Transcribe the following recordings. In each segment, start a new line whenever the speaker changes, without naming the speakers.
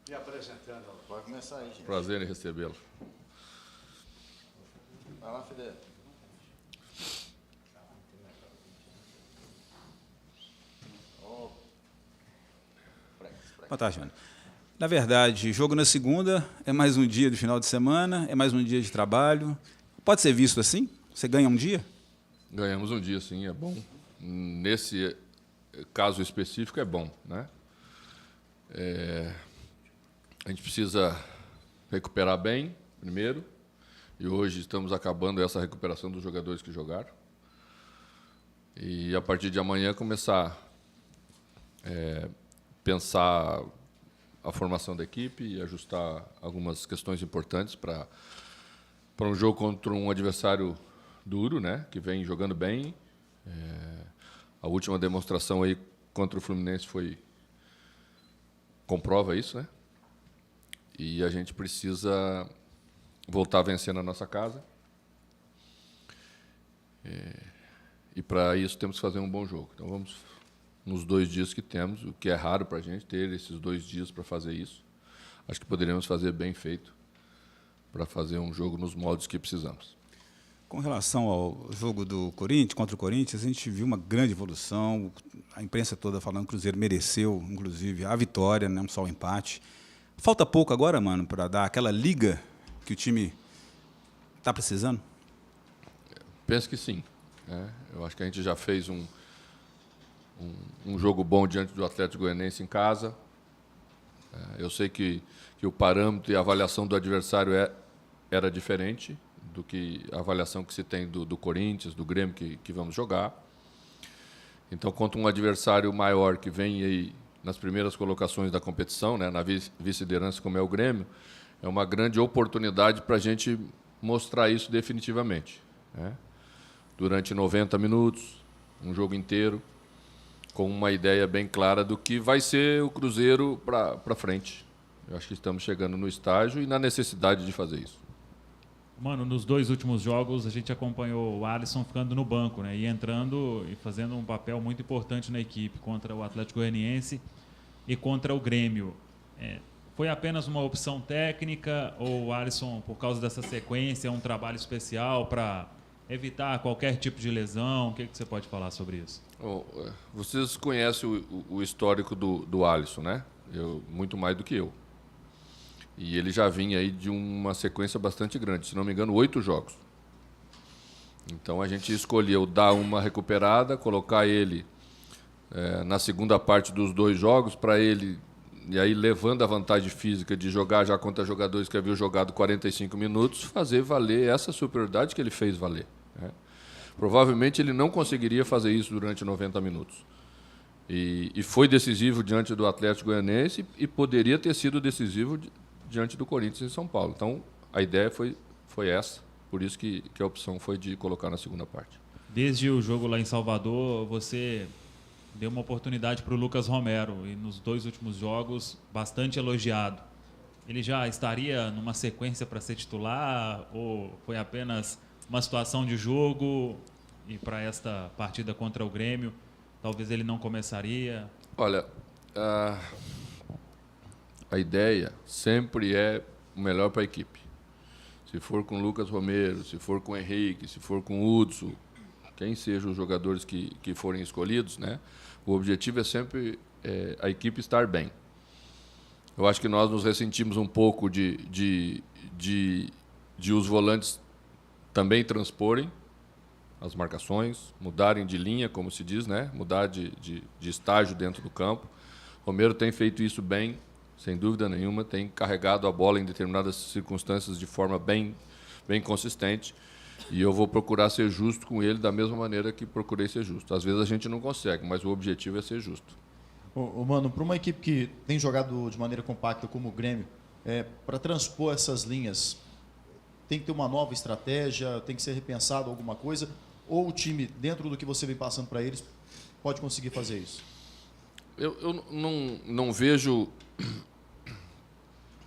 E apresentando.
Pode começar aí, gente.
Prazer em recebê-lo.
Vai lá, Fidel.
Boa tarde, mano. Na verdade, jogo na segunda é mais um dia do final de semana, é mais um dia de trabalho. Pode ser visto assim? Você ganha um dia?
Ganhamos um dia, sim, é bom. Nesse caso específico, é bom, né? A gente precisa recuperar bem, primeiro, e hoje estamos acabando essa recuperação dos jogadores que jogaram. E, a partir de amanhã, começar a pensar a formação da equipe e ajustar algumas questões importantes para um jogo contra um adversário duro, né, que vem jogando bem. A última demonstração aí contra o Fluminense comprova isso, né? E a gente precisa voltar a vencer na nossa casa. E para isso temos que fazer um bom jogo. Então vamos nos 2 dias que temos, o que é raro para a gente ter esses 2 dias para fazer isso. Acho que poderíamos fazer bem feito para fazer um jogo nos moldes que precisamos.
Com relação ao jogo do Corinthians, contra o Corinthians, a gente viu uma grande evolução. A imprensa toda falando que o Cruzeiro mereceu, inclusive, a vitória, não só o empate. Falta pouco agora, mano, para dar aquela liga que o time está precisando?
Penso que sim, né? Eu acho que a gente já fez um jogo bom diante do Atlético Goianiense em casa. Eu sei que o parâmetro e a avaliação do adversário era diferente do que a avaliação que se tem do Corinthians, do Grêmio, que vamos jogar. Então, contra um adversário maior que vem aí nas primeiras colocações da competição, né, na vice-liderança, como é o Grêmio, é uma grande oportunidade para a gente mostrar isso definitivamente, né? Durante 90 minutos, um jogo inteiro, com uma ideia bem clara do que vai ser o Cruzeiro para frente. Eu acho que estamos chegando no estágio e na necessidade de fazer isso.
Mano, nos 2 últimos jogos a gente acompanhou o Alisson ficando no banco, né? E entrando e fazendo um papel muito importante na equipe contra o Atlético Goianiense e contra o Grêmio. Foi apenas uma opção técnica ou o Alisson, por causa dessa sequência, é um trabalho especial para evitar qualquer tipo de lesão? O que você pode falar sobre isso?
Vocês conhecem o histórico do Alisson, né? Muito mais do que eu. E ele já vinha aí de uma sequência bastante grande, se não me engano, 8 jogos. Então a gente escolheu dar uma recuperada, colocar ele na segunda parte dos 2 jogos, para ele, e aí levando a vantagem física de jogar já contra jogadores que haviam jogado 45 minutos, fazer valer essa superioridade que ele fez valer, né? Provavelmente ele não conseguiria fazer isso durante 90 minutos. E foi decisivo diante do Atlético Goianiense e poderia ter sido decisivo diante do Corinthians em São Paulo. Então, a ideia foi essa, por isso que a opção foi de colocar na segunda parte.
Desde o jogo lá em Salvador, você deu uma oportunidade para o Lucas Romero e nos 2 últimos jogos, bastante elogiado. Ele já estaria numa sequência para ser titular ou foi apenas uma situação de jogo e para esta partida contra o Grêmio, talvez ele não começaria?
Olha, a ideia sempre é o melhor para a equipe. Se for com o Lucas Romero, se for com o Henrique, se for com o Hudson, quem sejam os jogadores que forem escolhidos, né? O objetivo é sempre a equipe estar bem. Eu acho que nós nos ressentimos um pouco de os volantes também transporem as marcações, mudarem de linha, como se diz, né? Mudar de estágio dentro do campo. Romero tem feito isso bem, sem dúvida nenhuma, tem carregado a bola em determinadas circunstâncias de forma bem consistente, e eu vou procurar ser justo com ele da mesma maneira que procurei ser justo. Às vezes a gente não consegue, mas o objetivo é ser justo.
Mano, para uma equipe que tem jogado de maneira compacta como o Grêmio, para transpor essas linhas, tem que ter uma nova estratégia, tem que ser repensado alguma coisa, ou o time, dentro do que você vem passando para eles, pode conseguir fazer isso?
Eu não vejo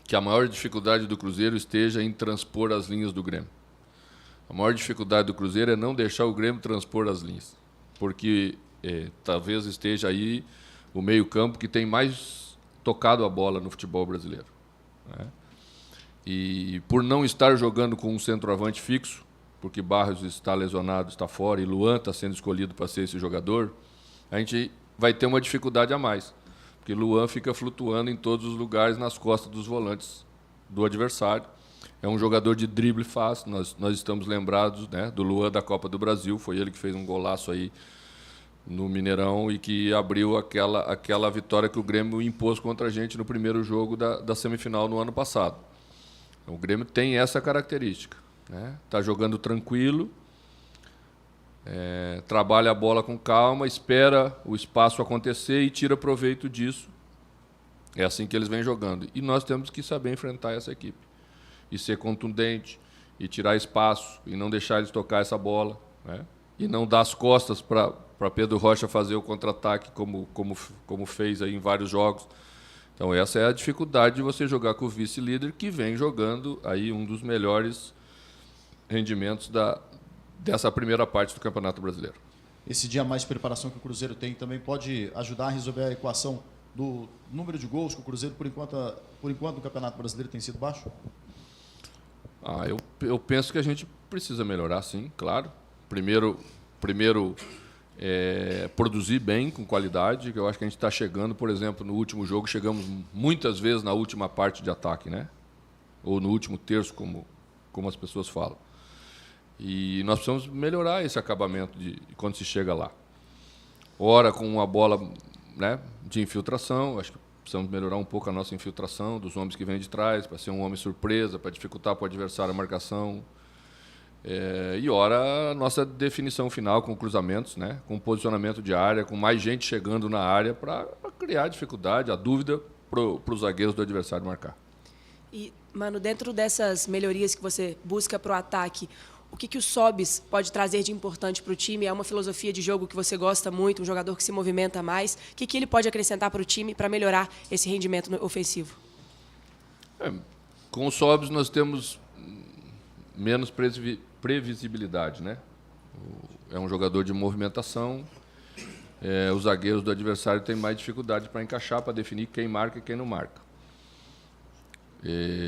que a maior dificuldade do Cruzeiro esteja em transpor as linhas do Grêmio. A maior dificuldade do Cruzeiro é não deixar o Grêmio transpor as linhas, porque talvez esteja aí o meio-campo que tem mais tocado a bola no futebol brasileiro, né? E por não estar jogando com um centroavante fixo, porque Barros está lesionado, está fora, e Luan está sendo escolhido para ser esse jogador, a gente vai ter uma dificuldade a mais, porque Luan fica flutuando em todos os lugares nas costas dos volantes do adversário. É um jogador de drible fácil, nós estamos lembrados, né, do Luan da Copa do Brasil, foi ele que fez um golaço aí no Mineirão e que abriu aquela vitória que o Grêmio impôs contra a gente no primeiro jogo da semifinal no ano passado. Então, o Grêmio tem essa característica, né? Tá jogando tranquilo, trabalha a bola com calma, espera o espaço acontecer e tira proveito disso. É assim que eles vêm jogando. E nós temos que saber enfrentar essa equipe. E ser contundente, e tirar espaço, e não deixar eles tocar essa bola, né? E não dar as costas para Pedro Rocha fazer o contra-ataque como fez aí em vários jogos. Então essa é a dificuldade de você jogar com o vice-líder, que vem jogando aí um dos melhores rendimentos dessa primeira parte do Campeonato Brasileiro.
Esse dia a mais de preparação que o Cruzeiro tem também pode ajudar a resolver a equação do número de gols que o Cruzeiro, por enquanto no Campeonato Brasileiro, tem sido baixo?
Eu penso que a gente precisa melhorar, sim, claro. Primeiro produzir bem, com qualidade, que eu acho que a gente está chegando, por exemplo, no último jogo, chegamos muitas vezes na última parte de ataque, né? Ou no último terço, como as pessoas falam. E nós precisamos melhorar esse acabamento de quando se chega lá. Ora com uma bola, né, de infiltração, acho que precisamos melhorar um pouco a nossa infiltração dos homens que vêm de trás, para ser um homem surpresa, para dificultar para o adversário a marcação. E ora a nossa definição final com cruzamentos, né, com posicionamento de área, com mais gente chegando na área para criar dificuldade, a dúvida para os zagueiros do adversário marcar.
E, mano, dentro dessas melhorias que você busca para o ataque, o que o Sobis pode trazer de importante para o time? É uma filosofia de jogo que você gosta muito, um jogador que se movimenta mais. O que ele pode acrescentar para o time para melhorar esse rendimento ofensivo?
Com o Sobis nós temos menos previsibilidade, né? É um jogador de movimentação. Os zagueiros do adversário têm mais dificuldade para encaixar, para definir quem marca e quem não marca.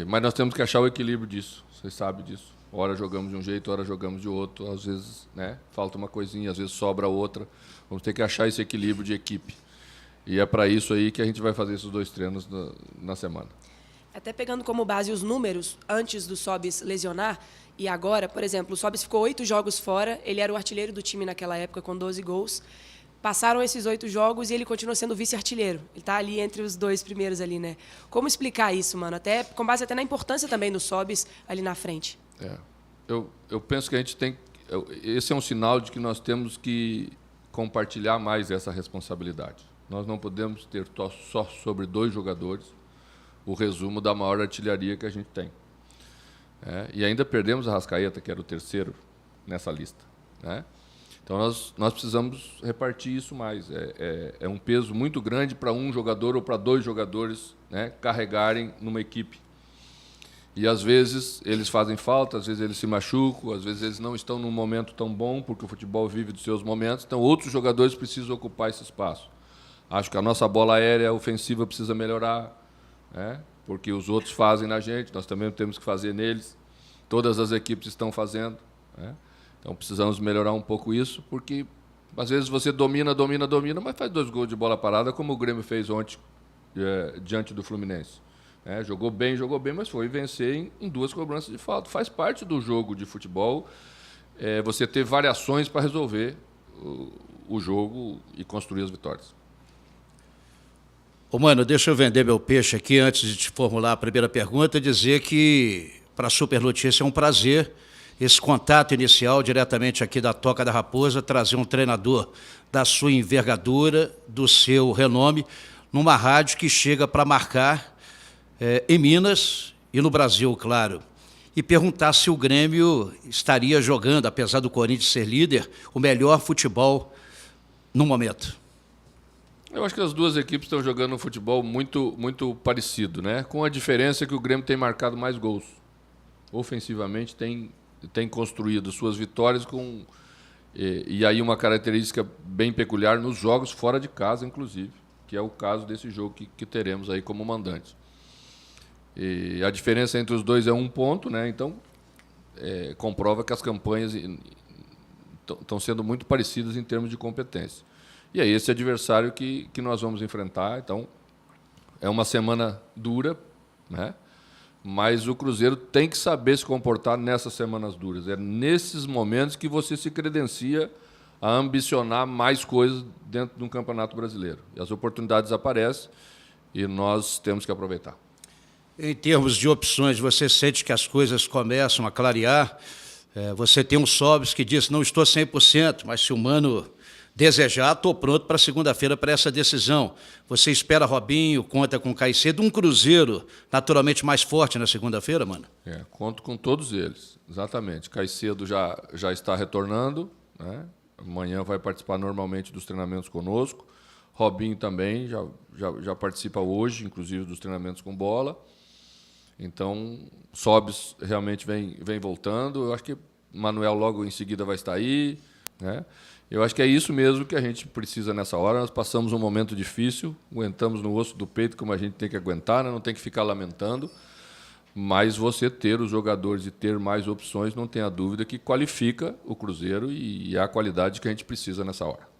Mas nós temos que achar o equilíbrio disso, vocês sabem disso. Ora jogamos de um jeito, ora jogamos de outro. Às vezes, né, falta uma coisinha, às vezes sobra outra. Vamos ter que achar esse equilíbrio de equipe. E é para isso aí que a gente vai fazer esses 2 treinos na semana.
Até pegando como base os números antes do Sobis lesionar e agora, por exemplo, o Sobis ficou 8 jogos fora, ele era o artilheiro do time naquela época com 12 gols. Passaram esses 8 jogos e ele continua sendo vice-artilheiro. Ele está ali entre os 2 primeiros ali, né? Como explicar isso, mano? Até com base até na importância também do Sobis ali na frente.
Eu penso que a gente tem... Esse é um sinal de que nós temos que compartilhar mais essa responsabilidade. Nós não podemos ter só sobre 2 jogadores o resumo da maior artilharia que a gente tem. E ainda perdemos a Arrascaeta, que era o terceiro nessa lista, né? Então nós precisamos repartir isso mais. É um peso muito grande para um jogador ou para 2 jogadores, né, carregarem numa equipe. E às vezes eles fazem falta, às vezes eles se machucam, às vezes eles não estão num momento tão bom, porque o futebol vive dos seus momentos. Então outros jogadores precisam ocupar esse espaço. Acho que a nossa bola aérea ofensiva precisa melhorar, né, porque os outros fazem na gente, nós também temos que fazer neles. Todas as equipes estão fazendo, né? Então precisamos melhorar um pouco isso, porque às vezes você domina, mas faz 2 gols de bola parada, como o Grêmio fez ontem diante do Fluminense. Jogou bem, mas foi vencer em 2 cobranças de falta. Faz parte do jogo de futebol você ter variações para resolver o jogo e construir as vitórias.
Ô, mano, deixa eu vender meu peixe aqui antes de te formular a primeira pergunta e dizer que para a Super Notícia é um prazer esse contato inicial diretamente aqui da Toca da Raposa, trazer um treinador da sua envergadura, do seu renome, numa rádio que chega para marcar em Minas e no Brasil, claro. E perguntar se o Grêmio estaria jogando, apesar do Corinthians ser líder, o melhor futebol no momento.
Eu acho que as 2 equipes estão jogando um futebol muito, muito parecido, né? Com a diferença que o Grêmio tem marcado mais gols. Ofensivamente tem construído suas vitórias e aí uma característica bem peculiar nos jogos fora de casa, inclusive. que é o caso desse jogo que teremos aí como mandantes. E a diferença entre os dois é 1 ponto, né? Então comprova que as campanhas estão sendo muito parecidas em termos de competência. E é esse adversário que nós vamos enfrentar. Então, é uma semana dura, né? Mas o Cruzeiro tem que saber se comportar nessas semanas duras. É nesses momentos que você se credencia a ambicionar mais coisas dentro de um campeonato brasileiro. E as oportunidades aparecem e nós temos que aproveitar.
Em termos de opções, você sente que as coisas começam a clarear? Você tem um Sobis que diz, não estou 100%, mas se o Mano desejar, estou pronto para segunda-feira para essa decisão. Você espera Robinho, conta com Caicedo, um Cruzeiro naturalmente mais forte na segunda-feira, Mano?
Conto com todos eles, exatamente. Caicedo já está retornando, né? Amanhã vai participar normalmente dos treinamentos conosco. Robinho também já participa hoje, inclusive, dos treinamentos com bola. Então, Sobis realmente vem voltando. Eu acho que Manuel logo em seguida vai estar aí, né? Eu acho que é isso mesmo que a gente precisa nessa hora. Nós passamos um momento difícil, aguentamos no osso do peito como a gente tem que aguentar, né? Não tem que ficar lamentando. Mas você ter os jogadores e ter mais opções, não tenha dúvida que qualifica o Cruzeiro e é a qualidade que a gente precisa nessa hora.